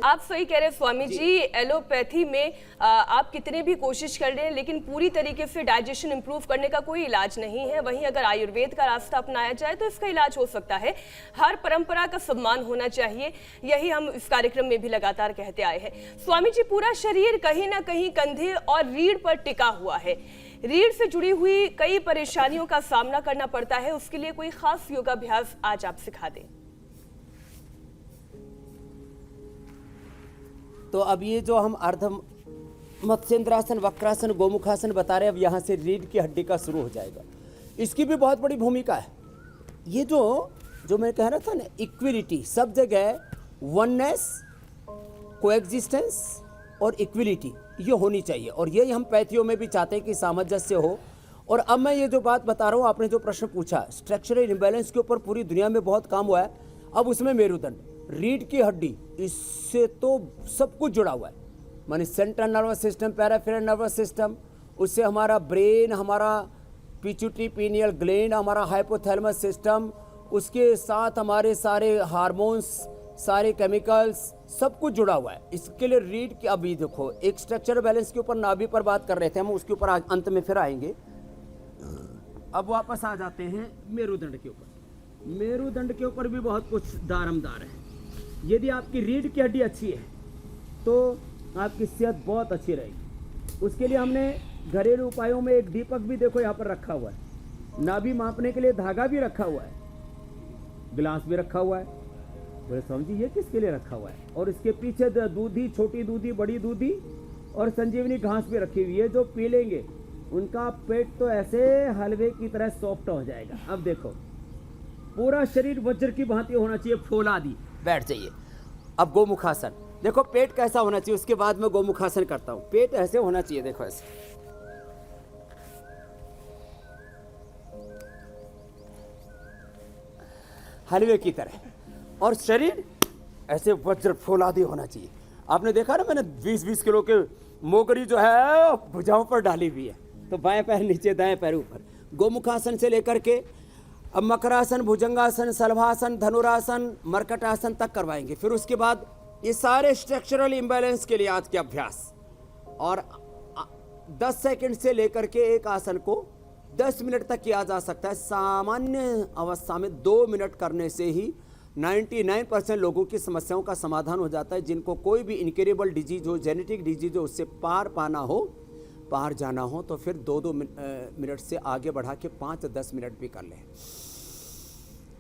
आप सही कह रहे हैं स्वामी जी। एलोपैथी में आप कितने भी कोशिश कर रहे हैं लेकिन पूरी तरीके से डाइजेशन इंप्रूव करने का कोई इलाज नहीं है। वहीं अगर आयुर्वेद का रास्ता अपनाया जाए तो इसका इलाज हो सकता है। हर परंपरा का सम्मान होना चाहिए, यही हम इस कार्यक्रम में भी लगातार कहते आए हैं। स्वामी जी, पूरा शरीर कहीं ना कहीं कंधे और रीढ़ पर टिका हुआ है। रीढ़ से जुड़ी हुई कई परेशानियों का सामना करना पड़ता है, उसके लिए कोई खास योगाभ्यास आज आप सिखा दें। तो अब ये जो हम अर्ध मत्स्येंद्रासन, वक्रासन, गोमुखासन बता रहे हैं, अब यहाँ से रीढ़ की हड्डी का शुरू हो जाएगा। इसकी भी बहुत बड़ी भूमिका है। ये जो मैं कह रहा था ना, इक्विलिटी, सब जगह वननेस, कोएग्जिस्टेंस और इक्विलिटी ये होनी चाहिए, और यही हम पैथियों में भी चाहते हैं कि सामंजस्य हो। और अब मैं ये जो बात बता रहा हूँ, आपने जो प्रश्न पूछा, स्ट्रक्चरल इम्बैलेंस के ऊपर पूरी दुनिया में बहुत काम हुआ है। अब उसमें मेरुदंड, रीढ़ की हड्डी, इससे तो सब कुछ जुड़ा हुआ है। माने central nervous system, peripheral nervous system, उससे हमारा ब्रेन, हमारा पिट्यूटरी पीनियल ग्लैंड, हमारा हाइपोथैलेमस सिस्टम, उसके साथ हमारे सारे हार्मोन्स, सारे केमिकल्स, सब कुछ जुड़ा हुआ है। इसके लिए रीढ़ की, अभी देखो एक स्ट्रक्चरल बैलेंस के ऊपर नाभि पर बात कर रहे थे हम, उसके ऊपर अंत में फिर आएंगे। अब वापस आ जाते हैं मेरुदंड के ऊपर। मेरुदंड के ऊपर भी बहुत कुछ दारमदार है। यदि आपकी रीढ़ की हड्डी अच्छी है तो आपकी सेहत बहुत अच्छी रहेगी। उसके लिए हमने घरेलू उपायों में एक दीपक भी देखो यहाँ पर रखा हुआ है, नाभि मापने के लिए धागा भी रखा हुआ है, गिलास भी रखा हुआ है। बोले स्वामी जी ये किसके लिए रखा हुआ है? और इसके पीछे दूधी, छोटी दूधी, बड़ी दूधी और संजीवनी घास भी रखी हुई है। जो पी लेंगे उनका पेट तो ऐसे हलवे की तरह सॉफ्ट हो जाएगा। अब देखो पूरा शरीर वज्र की भांति होना चाहिए, फूला दी बैठ जाइए। अब गोमुखासन देखो, पेट कैसा होना चाहिए, उसके बाद मैं गोमुखासन करता हूं। पेट ऐसे होना चाहिए, देखो ऐसे, हलवे की तरह, और शरीर ऐसे वज्र फौलादी होना चाहिए। आपने देखा ना, मैंने 20-20 किलो के मोगरी जो है भुजाओं पर डाली हुई है। तो बाएं पैर नीचे, दाएं पैर ऊपर। गोमुखासन से लेकर के अब मकरासन, भुजंगासन, सलभासन, धनुरासन, मरकटासन तक करवाएंगे। फिर उसके बाद ये सारे स्ट्रक्चरल इम्बैलेंस के लिए आज के अभ्यास, और 10 सेकंड से लेकर के एक आसन को 10 मिनट तक किया जा सकता है। सामान्य अवस्था में 2 मिनट करने से ही 99% लोगों की समस्याओं का समाधान हो जाता है। जिनको कोई भी इनक्योरेबल डिजीज हो, जेनेटिक डिजीज हो, उससे पार पाना हो, पार जाना हो, तो फिर 2-2 मिनट से आगे बढ़ा के 5-10 मिनट भी कर लें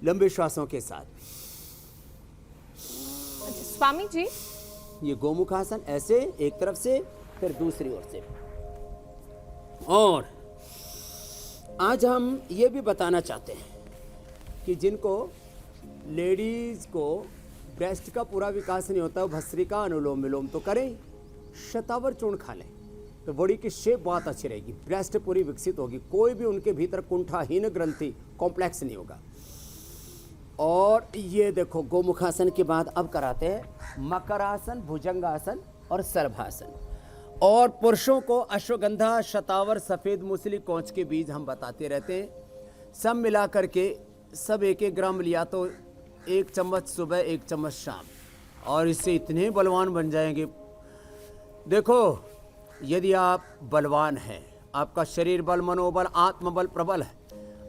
लंबे श्वासों के साथ। स्वामी जी, ये गोमुखासन ऐसे एक तरफ से, फिर दूसरी ओर से। और आज हम ये भी बताना चाहते हैं कि जिनको लेडीज को ब्रेस्ट का पूरा विकास नहीं होता है, भस्त्रिका अनुलोम विलोम तो करें, शतावर चूर्ण खा लें तो बॉडी की शेप बहुत अच्छी रहेगी, ब्रेस्ट पूरी विकसित होगी, कोई भी उनके भीतर कुंठाहीन ग्रंथि कॉम्प्लेक्स नहीं होगा। और ये देखो गोमुखासन के बाद अब कराते हैं मकरासन, भुजंगासन और सर्भासन। और पुरुषों को अश्वगंधा, शतावर, सफ़ेद मूसली, कोंच के बीज हम बताते रहते हैं। सब मिला करके सब 1-1 ग्राम लिया तो 1 चम्मच सुबह, 1 चम्मच शाम, और इससे इतने बलवान बन जाएंगे। देखो यदि आप बलवान हैं, आपका शरीर बल, मनोबल, आत्मबल प्रबल है,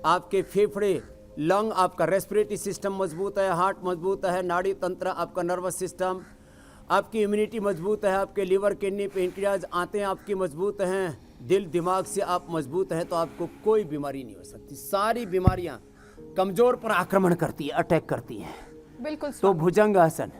आपके फेफड़े, लंग, आपका रेस्पिरेटरी सिस्टम मजबूत है, हार्ट मजबूत है, नाड़ी तंत्र, आपका नर्वस सिस्टम, आपकी इम्यूनिटी मजबूत है, आपके लीवर, किडनी, पेनक्रियाज, आंतें आपकी मजबूत हैं, दिल दिमाग से आप मजबूत हैं, तो आपको कोई बीमारी नहीं हो सकती। सारी बीमारियां कमजोर पर आक्रमण करती है, अटैक करती हैं। बिल्कुल। तो भुजंगासन